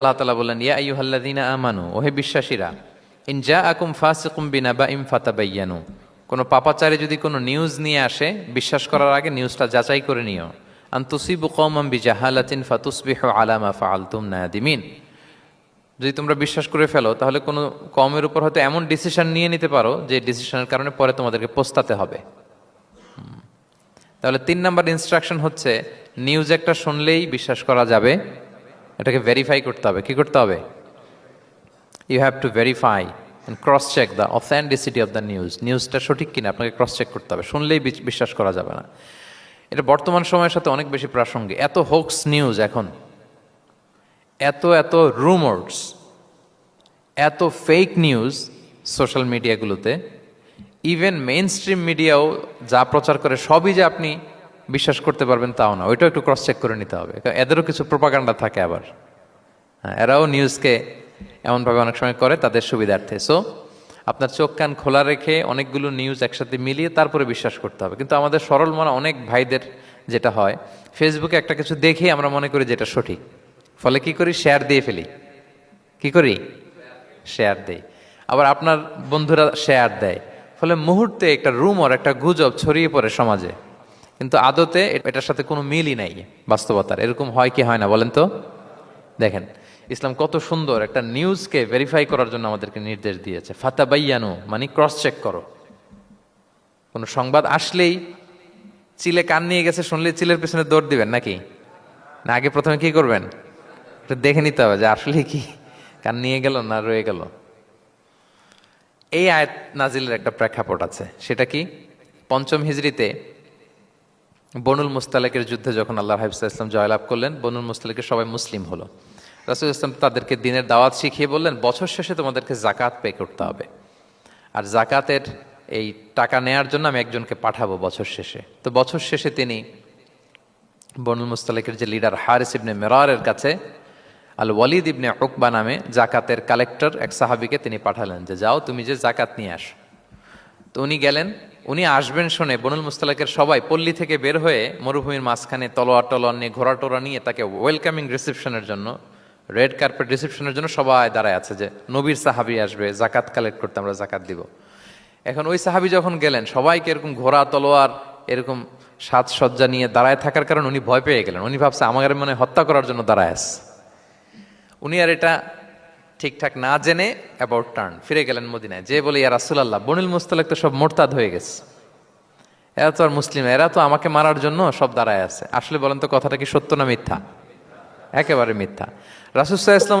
আল্লাহ তাআলা বললেন, ইয়া আইয়ুহাল্লাযীনা আমানু, ওহে বিশ্বাসীরা, ইন জাআকুম ফাসিকুম বিনাবাইন ফাতাবায়ানু, কোনো পাপাচারী যদি কোনো নিউজ নিয়ে আসে, বিশ্বাস করার আগে নিউজটা যাচাই করে নিও। আন তুসিবু কওমান বিজাহালাতিন ফাতুসবিহু আলা মা ফাআলতুম নাদিমিন, যদি তোমরা বিশ্বাস করে ফেলো তাহলে কোনো কওমের উপর হয়তো এমন ডিসিশন নিয়ে নিতে পারো যে ডিসিশনের কারণে পরে তোমাদেরকে পস্তাতে হবে। তাহলে 3 নাম্বার ইনস্ট্রাকশন হচ্ছে, নিউজ একটা শুনলেই বিশ্বাস করা যাবে, এটাকে ভেরিফাই করতে হবে। কি করতে হবে? You have to verify and cross check the authenticity of the news. নিউজটা সঠিক কিনা আপনাকে ক্রস চেক করতে হবে, শুনলেই বিশ্বাস করা যাবে না। এটা বর্তমান সময়ের সাথে অনেক বেশি প্রাসঙ্গিক। এত হোক্স নিউজ এখন, এত রুমার্স, এত ফেক নিউজ সোশ্যাল মিডিয়াগুলোতে, ইভেন মেইন স্ট্রিম মিডিয়াও যা প্রচার করে সবই যে আপনি বিশ্বাস করতে পারবেন তাও না, ওইটাও একটু ক্রস চেক করে নিতে হবে। এদেরও কিছু প্রোপাগান্ডা থাকে আবার, হ্যাঁ, এরাও নিউজকে এমনভাবে অনেক সময় করে তাদের সুবিধার্থে। সো আপনার চোখ কান খোলা রেখে অনেকগুলো নিউজ একসাথে মিলিয়ে তারপরে বিশ্বাস করতে হবে। কিন্তু আমাদের সরল মনা অনেক ভাইদের যেটা হয়, ফেসবুকে একটা কিছু দেখে আমরা মনে করি যেটা সঠিক, ফলে কি করি? শেয়ার দিয়ে ফেলি। কি করি? শেয়ার দেই। আবার আপনার বন্ধুরা শেয়ার দেয়, ফলে মুহূর্তে একটা রুমর, একটা গুজব ছড়িয়ে পড়ে সমাজে, কিন্তু আদতে এটার সাথে কোনো মিলই নাই বাস্তবতার। এরকম হয় কি হয় না বলেন তো? দেখেন, ইসলাম কত সুন্দর একটা নিউজকে ভেরিফাই করার জন্য আমাদেরকে নির্দেশ দিয়েছে। ফাতাবাইয়ানু মানে ক্রস চেক করো। কোনো সংবাদ আসলেই চিলে কান নিয়ে গেছে শুনলে চিলের পেছনে দৌড় দিবেন নাকি? না, আগে প্রথমে কি করবেন? একটু দেখে নিতে হবে যে আসলে কি কান নিয়ে গেল না রয়ে গেল। এই আয়াত নাজিলের একটা প্রেক্ষাপট আছে, সেটা কি? 5ম হিজরিতে বনুল মুস্তালিকের যুদ্ধে যখন আল্লাহ হাবিব সাল্লাল্লাহু আলাইহি ওয়াসাল্লাম জয়লাভ করলেন, বনুল মুস্তালিকের সবাই মুসলিম হলো। রাসূল ইসলাম তাদেরকে দিনের দাওয়াত শিখিয়ে বললেন, বছর শেষে তোমাদেরকে জাকাত পে করতে হবে, আর জাকাতের এই টাকা নেয়ার জন্য আমি একজনকে পাঠাবো বছর শেষে। তো বছর শেষে তিনি বনুল মুস্তালিকের যে লিডার হারিস ইবনে মিরারের কাছে আল ওয়ালিদ ইবনে উকবা নামে জাকাতের কালেক্টর এক সাহাবীকে তিনি পাঠালেন যে যাও তুমি যে জাকাত নিয়ে আসো। তো উনি গেলেন। উনি আসবেন শুনে বনুল মুস্তালিকের সবাই পল্লী থেকে বের হয়ে মরুভূমির মাঝখানে তলোয়ার নিয়ে, ঘোড়া টোরা নিয়ে তাকে ওয়েলকামিং রিসেপশনের জন্য, রেড কার্পেট রিসেপশনের জন্য সবাই দাঁড়ায় আছে যে নবীর সাহাবী আসবে, জাকাত কালেক্ট করতে, আমরা জাকাত দিব। এখন ওই সাহাবী যখন গেলেন, সবাইকে এরকম ঘোড়া তলোয়ার এরকম সাজসজ্জা নিয়ে দাঁড়ায় থাকার কারণে উনি ভয় পেয়ে গেলেন। উনি ভাবছে আমাদের মনে হত্যা করার জন্য দাঁড়ায় আছে। উনি আর এটা ঠিকঠাক না জেনে অ্যাবাউট টার্ন ফিরে গেলেন মদিনায়, যে বলে ইয়া রাসূলুল্লাহ, বনুল মুস্তালিক তো সব মোরতাদ হয়ে গেছে, এরা তো আর মুসলিম, এরা তো আমাকে মারার জন্য সব দাঁড়ায় আছে। আসলে বলেন তো কথাটা কি সত্য না মিথ্যা? একেবারে মিথ্যা। রাসূল সাল্লাল্লাহু আলাইহি ওয়াসাল্লাম